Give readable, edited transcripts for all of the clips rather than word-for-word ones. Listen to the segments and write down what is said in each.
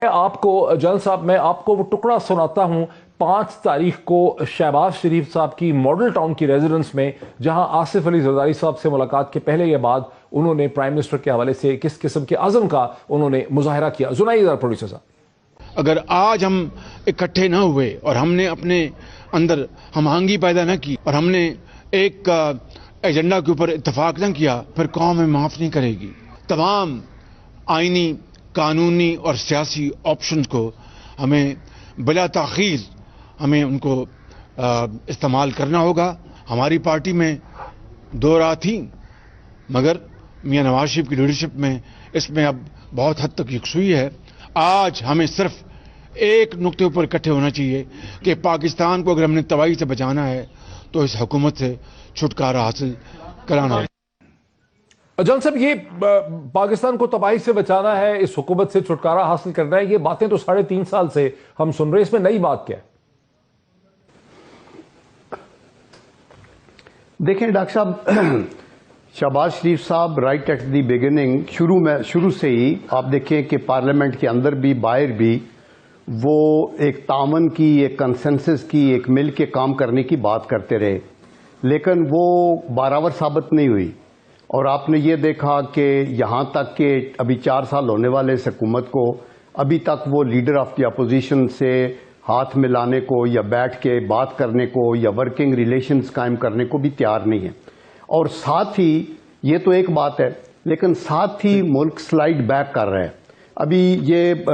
آپ کو جنرل صاحب میں آپ کو وہ ٹکڑا سناتا ہوں 5 تاریخ کو شہباز شریف صاحب کی ماڈل ٹاؤن کی ریزیڈنس میں، جہاں آصف علی زرداری صاحب سے ملاقات کے پہلے یا بعد انہوں نے پرائم منسٹر کے حوالے سے کس قسم کے عزم کا انہوں نے مظاہرہ کیا. سنائیے ذرا پروڈیوسر صاحب. اگر آج ہم اکٹھے نہ ہوئے اور ہم نے اپنے اندر ہم آہنگی پیدا نہ کی اور ہم نے ایک ایجنڈا کے اوپر اتفاق نہ کیا، پھر قوم ہمیں معاف نہیں کرے گی. تمام آئینی، قانونی اور سیاسی آپشنز کو ہمیں بلا تاخیر ہمیں ان کو استعمال کرنا ہوگا. ہماری پارٹی میں 2 راہ تھیں، مگر میاں نواز شریف کی لیڈرشپ میں اس میں اب بہت حد تک یکسوئی ہے. آج ہمیں صرف ایک نقطے پر اکٹھے ہونا چاہیے کہ پاکستان کو اگر ہم نے تباہی سے بچانا ہے تو اس حکومت سے چھٹکارا حاصل کرانا ہے. جنرل صاحب، یہ پاکستان کو تباہی سے بچانا ہے، اس حکومت سے چھٹکارا حاصل کرنا ہے، یہ باتیں تو 3.5 سال سے ہم سن رہے ہیں. اس میں نئی بات کیا ہے؟ دیکھیں ڈاکٹر صاحب، شہباز شریف صاحب رائٹ ایٹ دی بگننگ شروع سے ہی آپ دیکھیں کہ پارلیمنٹ کے اندر بھی باہر بھی وہ ایک تعاون کی، ایک کنسنسس کی، ایک مل کے کام کرنے کی بات کرتے رہے، لیکن وہ بارآور ثابت نہیں ہوئی. اور آپ نے یہ دیکھا کہ یہاں تک کہ ابھی 4 سال ہونے والے اس حکومت کو ابھی تک وہ لیڈر آف دی اپوزیشن سے ہاتھ ملانے کو یا بیٹھ کے بات کرنے کو یا ورکنگ ریلیشنز قائم کرنے کو بھی تیار نہیں ہے. اور ساتھ ہی یہ تو ایک بات ہے، لیکن ساتھ ہی ملک سلائیڈ بیک کر رہا ہے. ابھی یہ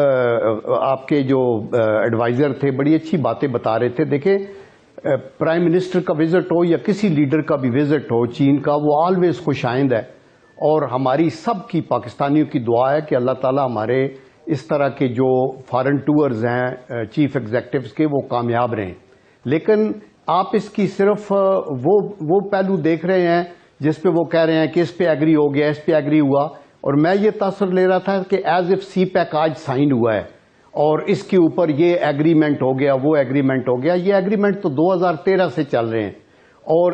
آپ کے جو ایڈوائزر تھے بڑی اچھی باتیں بتا رہے تھے. دیکھیں، پرائم منسٹر کا وزٹ ہو یا کسی لیڈر کا بھی وزٹ ہو چین کا، وہ آلویز خوش آئند ہے. اور ہماری سب کی پاکستانیوں کی دعا ہے کہ اللہ تعالیٰ ہمارے اس طرح کے جو فارن ٹورز ہیں چیف ایگزیکٹوز کے، وہ کامیاب رہیں. لیکن آپ اس کی صرف وہ پہلو دیکھ رہے ہیں جس پہ وہ کہہ رہے ہیں کہ اس پہ ایگری ہو گیا، اس پہ ایگری ہوا. اور میں یہ تاثر لے رہا تھا کہ ایز اف سی پیک آج سائن ہوا ہے اور اس کے اوپر یہ ایگریمنٹ ہو گیا، وہ ایگریمنٹ ہو گیا. یہ ایگریمنٹ تو 2013 سے چل رہے ہیں اور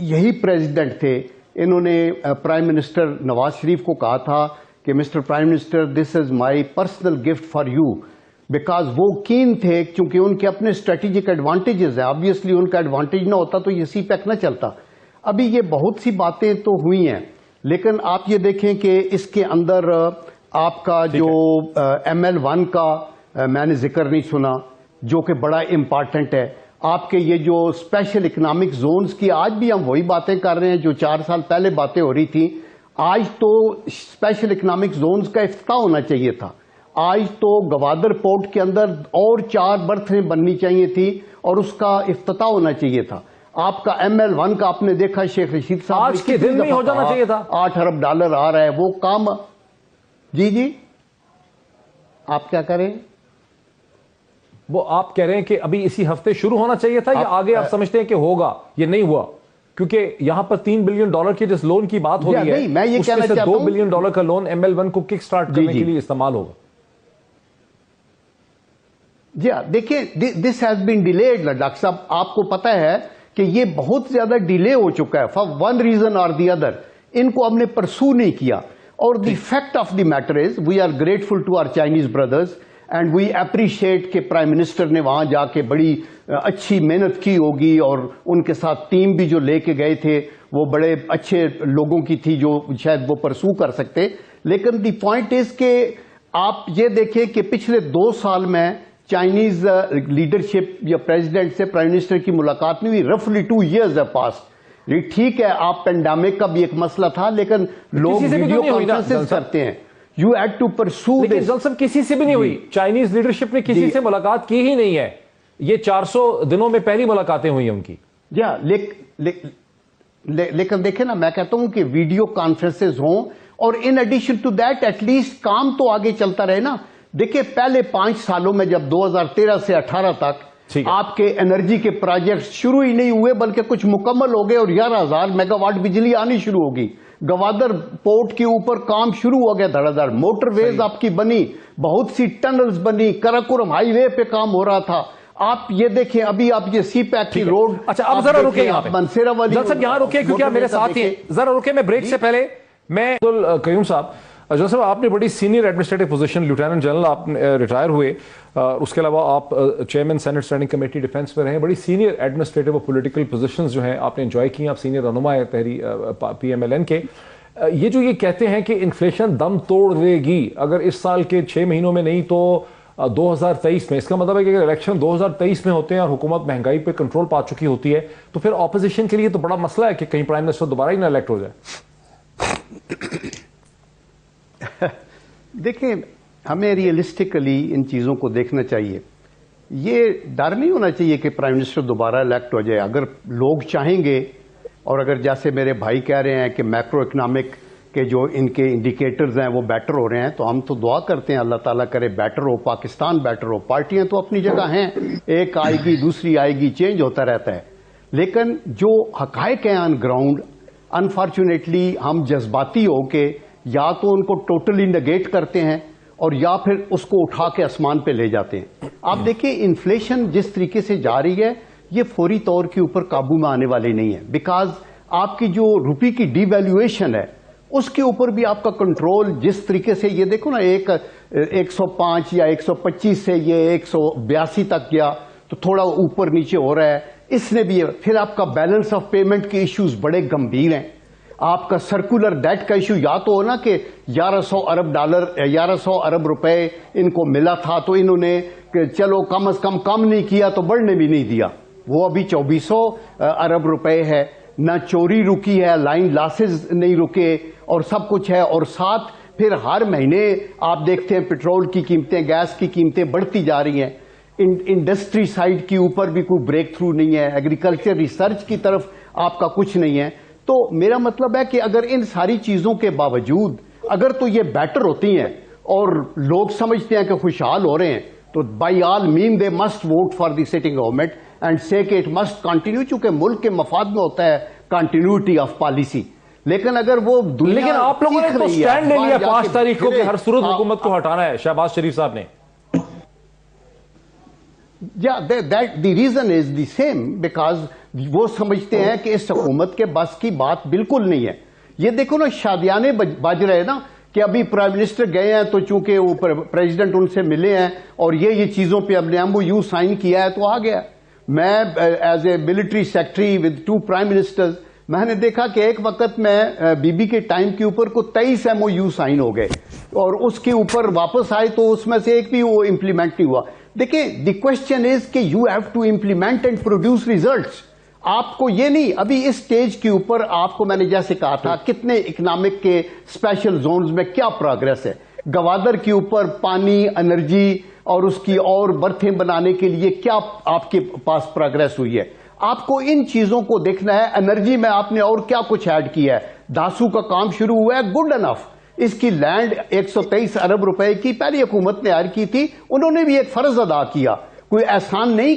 یہی پریزیڈنٹ تھے. انہوں نے پرائم منسٹر نواز شریف کو کہا تھا کہ mister prime minister, this is my personal gift for you, because وہ کین تھے کیونکہ ان کے اپنے اسٹریٹجک ایڈوانٹیجز ہیں. آبویسلی ان کا ایڈوانٹیج نہ ہوتا تو یہ سی پیک نہ چلتا. ابھی یہ بہت سی باتیں تو ہوئی ہیں، لیکن آپ یہ دیکھیں کہ اس کے اندر آپ کا جو ML1 کا میں نے ذکر نہیں سنا، جو کہ بڑا امپارٹنٹ ہے. آپ کے یہ جو اسپیشل اکنامک زونز کی آج بھی ہم وہی باتیں کر رہے ہیں جو 4 سال پہلے باتیں ہو رہی تھیں. آج تو اسپیشل اکنامک زونز کا افتتاح ہونا چاہیے تھا. آج تو گوادر پورٹ کے اندر اور 4 برتھیں بننی چاہیے تھی اور اس کا افتتاح ہونا چاہیے تھا. آپ کا ML1 کا آپ نے دیکھا شیخ رشید صاحب آج کے دن نہیں ہو جانا چاہیے تھا. 8 ارب ڈالر آ رہا ہے وہ کام. جی آپ کیا کریں؟ وہ آپ کہہ رہے ہیں کہ ابھی اسی ہفتے شروع ہونا چاہیے تھا یا آگے آپ سمجھتے ہیں کہ ہوگا؟ یہ نہیں ہوا کیونکہ یہاں پر $3 بلین کے جس لون کی بات ہو رہی ہے، میں یہ کہنا چاہتا ہوں $2 بلین کا لون ML1 کو کک سٹارٹ کرنے کے لیے استعمال ہوگا. جی دیکھیں، this has been delayed. Doctor صاحب آپ کو پتا ہے کہ یہ بہت زیادہ ڈیلے ہو چکا ہے فار ون ریزن اور دی ادر. ان کو ہم نے پرسو نہیں کیا. اور the fact of the matter is we are grateful to our Chinese brothers and we appreciate کہ پرائم منسٹر نے وہاں جا کے بڑی اچھی محنت کی ہوگی اور ان کے ساتھ ٹیم بھی جو لے کے گئے تھے وہ بڑے اچھے لوگوں کی تھی جو شاید وہ پرسو کر سکتے. لیکن دی پوائنٹ از کہ آپ یہ دیکھیں کہ پچھلے 2 سال میں چائنیز لیڈرشپ یا پریزیڈنٹ سے پرائم منسٹر کی ملاقات نہیں ہوئی. رفلی 2 years ہے پاس. ٹھیک ہے آپ پینڈیمک کا بھی ایک مسئلہ تھا، لیکن لوگ ویڈیو کانفرنسز کرتے ہیں. You had to pursue this. لیکن جلسم کسی سے بھی نہیں ہوئی. چائنیز لیڈرشپ نے کسی سے ملاقات کی ہی نہیں ہے. یہ 400 دنوں میں پہلی ملاقاتیں ہوئی ہیں ان کی. لیکن دیکھیں نا، میں کہتا ہوں کہ ویڈیو کانفرنسز ہوں اور in addition to that at least کام تو آگے چلتا رہے نا. دیکھیں پہلے 5 سالوں میں جب 2013 سے 18 تک آپ کے انرجی کے پروجیکٹس شروع ہی نہیں ہوئے بلکہ کچھ مکمل ہو گئے اور 11,000 میگا واٹ بجلی آنی شروع ہوگی. گوادر پورٹ کے اوپر کام شروع ہو گیا دھڑا دھڑ. موٹر ویز آپ کی بنی، بہت سی ٹنلز بنی، کراکورم ہائی وے پہ کام ہو رہا تھا. آپ یہ دیکھیں ابھی آپ یہ سی پیک کی روڈ. اچھا اب ذرا رکیں یہاں پہ صاحب، یہاں رکیں کیونکہ آپ میرے ساتھ ہی ذرا رکیں. میں بریک سے پہلے میں قیوم صاحب جوسف آپ نے بڑی senior administrative position lieutenant general آپ ریٹائر ہوئے، اس کے علاوہ آپ chairman senate standing committee defence میں رہے، بڑی سینئر ایڈمنسٹریٹو اور پولیٹیکل پوزیشنز جو ہیں آپ نے انجوائے کی، آپ سینئر رہنما ہیں پی ایم ایل این کے. یہ جو یہ کہتے ہیں کہ انفلیشن دم توڑ دے گی اگر اس سال کے 6 مہینوں میں نہیں تو 2023 میں، اس کا مطلب ہے کہ اگر الیکشن 2023 میں ہوتے ہیں اور حکومت مہنگائی پہ کنٹرول پا چکی ہوتی ہے تو پھر اپوزیشن کے لیے تو بڑا مسئلہ ہے کہ کہیں پرائم منسٹر دوبارہ ہی نہ الیکٹ ہو جائے. دیکھیں ہمیں ریئلسٹکلی ان چیزوں کو دیکھنا چاہیے. یہ ڈر نہیں ہونا چاہیے کہ پرائم منسٹر دوبارہ الیکٹ ہو جائے. اگر لوگ چاہیں گے اور اگر جیسے میرے بھائی کہہ رہے ہیں کہ میکرو اکنامک کے جو ان کے انڈیکیٹرز ہیں وہ بیٹر ہو رہے ہیں تو ہم تو دعا کرتے ہیں اللہ تعالیٰ کرے بیٹر ہو، پاکستان بیٹر ہو. پارٹیاں تو اپنی جگہ ہیں، ایک آئے گی دوسری آئے گی، چینج ہوتا رہتا ہے. لیکن جو حقائق ہیں آن گراؤنڈ، انفارچونیٹلی ہم جذباتی ہو کے یا تو ان کو ٹوٹلی نگیٹ کرتے ہیں اور یا پھر اس کو اٹھا کے آسمان پہ لے جاتے ہیں. آپ دیکھیں انفلیشن جس طریقے سے جا رہی ہے یہ فوری طور کے اوپر قابو میں آنے والی نہیں ہے، بیکاز آپ کی جو روپی کی ڈی ویلیویشن ہے اس کے اوپر بھی آپ کا کنٹرول جس طریقے سے، یہ دیکھو نا 105 یا 125 سے یہ 182 تک گیا تو تھوڑا اوپر نیچے ہو رہا ہے. اس نے بھی پھر آپ کا بیلنس آف پیمنٹ کے ایشوز بڑے گمبھیر ہیں. آپ کا سرکولر ڈیٹ کا ایشو یا تو ہو نا کہ 1100 ارب روپے ان کو ملا تھا تو انہوں نے چلو کم از کم نہیں کیا تو بڑھنے بھی نہیں دیا، وہ ابھی 2400 ارب روپے ہے. نہ چوری رکی ہے، لائن لاسز نہیں رکے اور سب کچھ ہے. اور ساتھ پھر ہر مہینے آپ دیکھتے ہیں پیٹرول کی قیمتیں، گیس کی قیمتیں بڑھتی جا رہی ہیں. انڈسٹری سائڈ کے اوپر بھی کوئی بریک تھرو نہیں ہے، ایگریکلچر ریسرچ کی طرف آپ کا کچھ نہیں ہے. تو میرا مطلب ہے کہ اگر ان ساری چیزوں کے باوجود اگر تو یہ بیٹر ہوتی ہیں اور لوگ سمجھتے ہیں کہ خوشحال ہو رہے ہیں تو by all means they must vote for the sitting government and say کہ اٹ مسٹ کنٹینیو، چونکہ ملک کے مفاد میں ہوتا ہے کنٹینیوٹی آف پالیسی. لیکن اگر وہ لیکن آپ لوگوں نے تو سٹینڈ لے لیا 5 تاریخ کو کہ ہر صورت حکومت کو ہٹانا ہے. شہباز شریف صاحب نے the reason is the same, because وہ سمجھتے ہیں کہ اس حکومت کے بس کی بات بالکل نہیں ہے. یہ دیکھو نا شادیانے بج رہے نا کہ ابھی پرائم منسٹر گئے ہیں تو چونکہ وہ پریزیڈنٹ ان سے ملے ہیں اور یہ چیزوں پہ اب نے MOU سائن کیا ہے تو آ گیا. میں as a military secretary with 2 prime ministers میں نے دیکھا کہ ایک وقت میں بی بی کے ٹائم کے اوپر کو 23 MOU سائن ہو گئے اور اس کے اوپر واپس آئے تو اس میں سے ایک بھی وہ امپلیمنٹ نہیں ہوا. دیکھیں دی کوشچن از کہ you have to implement and produce results. آپ کو یہ نہیں، ابھی اس سٹیج کے اوپر آپ کو میں نے جیسے کہا تھا کتنے اکنامک کے اسپیشل زونز میں کیا پروگرس ہے، گوادر کے اوپر پانی، انرجی اور اس کی اور برتھیں بنانے کے لیے کیا آپ کے پاس پروگرس ہوئی ہے. آپ کو ان چیزوں کو دیکھنا ہے. انرجی میں آپ نے اور کیا کچھ ایڈ کیا ہے. داسو کا کام شروع ہوا ہے، گڈ انف. اس کی لینڈ 123 ارب روپے کی پہلی حکومت نے ہائر کی تھی، انہوں نے بھی ایک فرض ادا کیا. کوئی احسان نہیں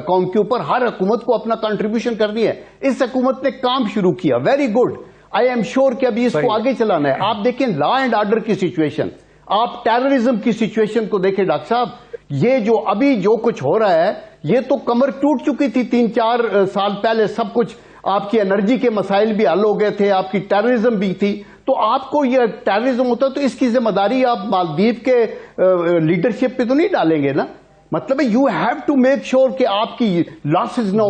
قوم کے اوپر، ہر حکومت کو اپنا کنٹریبیوشن کرنی ہے. اس حکومت نے کام شروع کیا، very good. I am sure کہ ابھی اس کو آگے چلانا ہے. آپ دیکھیں لا اینڈ آرڈر کی سچویشن، آپ ٹیررزم کی سچویشن کو دیکھیں. ڈاکٹر صاحب یہ جو ابھی جو کچھ ہو رہا ہے یہ تو کمر ٹوٹ چکی تھی 3-4 سال پہلے. سب کچھ آپ کی انرجی کے مسائل بھی حل ہو گئے تھے، آپ کی ٹیررزم بھی تھی. تو آپ کو یہ ٹیررزم ہوتا تو اس کی ذمہ داری آپ مالدیپ کے لیڈرشپ پہ تو نہیں ڈالیں گے نا. مطلب you have to make sure کہ آپ کی لاسز نہ ہو.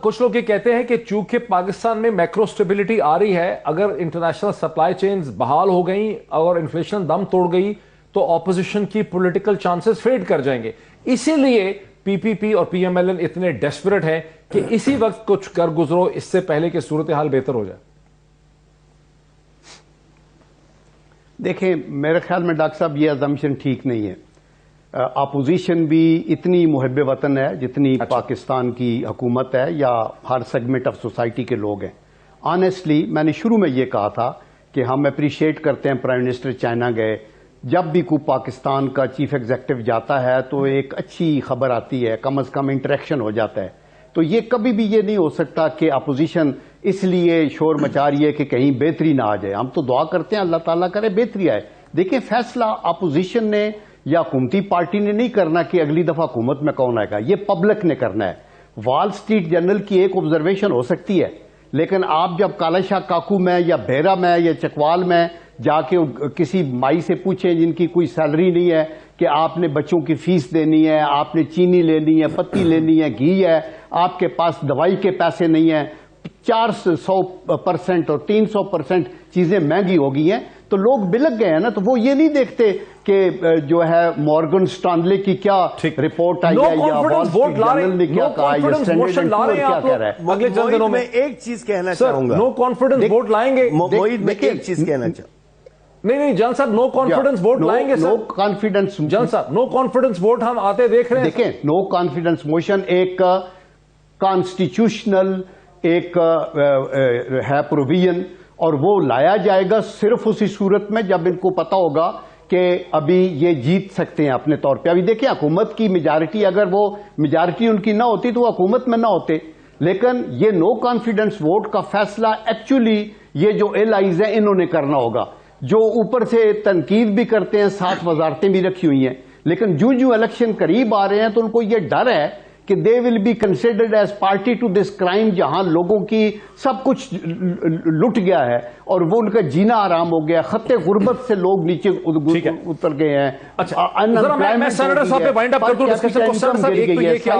کچھ لوگ یہ کہتے ہیں کہ چونکہ پاکستان میں میکرو سٹیبلٹی آ رہی ہے، اگر انٹرنیشنل سپلائی چینز بحال ہو گئیں اور انفلیشن دم توڑ گئی تو اپوزیشن کی پولیٹیکل چانسز فیڈ کر جائیں گے. اسی لیے PPP اور PMLN اتنے ڈیسپریٹ ہیں کہ اسی وقت کچھ کر گزرو اس سے پہلے کہ صورتحال بہتر ہو جائے. دیکھیں میرے خیال میں ڈاکٹر صاحب یہ ازمپشن ٹھیک نہیں ہے. اپوزیشن بھی اتنی محب وطن ہے جتنی پاکستان کی حکومت ہے یا ہر سیگمنٹ آف سوسائٹی کے لوگ ہیں. آنیسٹلی میں نے شروع میں یہ کہا تھا کہ ہم اپریشیٹ کرتے ہیں پرائم منسٹر چائنا گئے. جب بھی کوئی پاکستان کا چیف ایگزیکٹو جاتا ہے تو ایک اچھی خبر آتی ہے، کم از کم انٹریکشن ہو جاتا ہے. تو یہ کبھی بھی یہ نہیں ہو سکتا کہ اپوزیشن اس لیے شور مچا رہی ہے کہ کہیں بہتری نہ آ جائے. ہم تو دعا کرتے ہیں اللہ تعالیٰ کرے بہتری آئے. دیکھیں فیصلہ اپوزیشن نے یا حکومتی پارٹی نے نہیں کرنا کہ اگلی دفعہ حکومت میں کون آئے گا، یہ پبلک نے کرنا ہے. وال اسٹریٹ جرنل کی ایک آبزرویشن ہو سکتی ہے لیکن آپ جب کالا شاہ کاکو میں یا بیرا میں یا چکوال میں جا کے کسی مائی سے پوچھیں جن کی کوئی سیلری نہیں ہے کہ آپ نے بچوں کی فیس دینی ہے، آپ نے چینی لینی ہے، پتی لینی ہے، گھی ہے، آپ کے پاس دوائی کے پیسے نہیں ہیں، 400% اور 300% چیزیں مہنگی ہو گئی ہیں، تو لوگ بلک گئے ہیں نا. تو وہ یہ نہیں دیکھتے کہ جو ہے مورگن سٹانلے کی کیا رپورٹ آئی ہے یا وال اسٹریٹ جرنل نے کیا کہا یا اسٹینڈرڈ اینڈ پور کیا کہہ رہا ہے. اگلے چند دنوں میں ایک چیز کہنا چاہوں گا. نو کانفیڈنس ووٹ لائیں گے. موید میں ایک چیز کہنا چاہوں. نہیں جان صاحب نو کانفیڈنس ووٹ لائیں گے. نو کانفیڈنس جان صاحب نو کانفیڈنس ووٹ ہم آتے دیکھ رہے ہیں. دیکھیں نو کانفیڈنس موشن ایک کانسٹیٹیوشنل ایک ہے پروویژن، اور وہ لایا جائے گا صرف اسی صورت میں جب ان کو پتا ہوگا کہ ابھی یہ جیت سکتے ہیں اپنے طور پہ. ابھی دیکھیں حکومت کی میجارٹی، اگر وہ میجارٹی ان کی نہ ہوتی تو وہ حکومت میں نہ ہوتے. لیکن یہ نو کانفیڈنس ووٹ کا فیصلہ ایکچولی یہ جو ایلائز ہیں انہوں نے کرنا ہوگا، جو اوپر سے تنقید بھی کرتے ہیں، 7 وزارتیں بھی رکھی ہوئی ہیں، لیکن جو الیکشن قریب آ رہے ہیں تو ان کو یہ ڈر ہے کہ they will be considered as party to this crime, جہاں لوگوں کی سب کچھ لٹ گیا ہے اور وہ ان کا جینا آرام ہو گیا، خط غربت سے لوگ نیچے اتر گئے ہیں. اچھا ذرا میں سینیٹر صاحب پہ وائنڈ اپ کر دوں ڈسکشن کو. سر ایک تو یہ کہ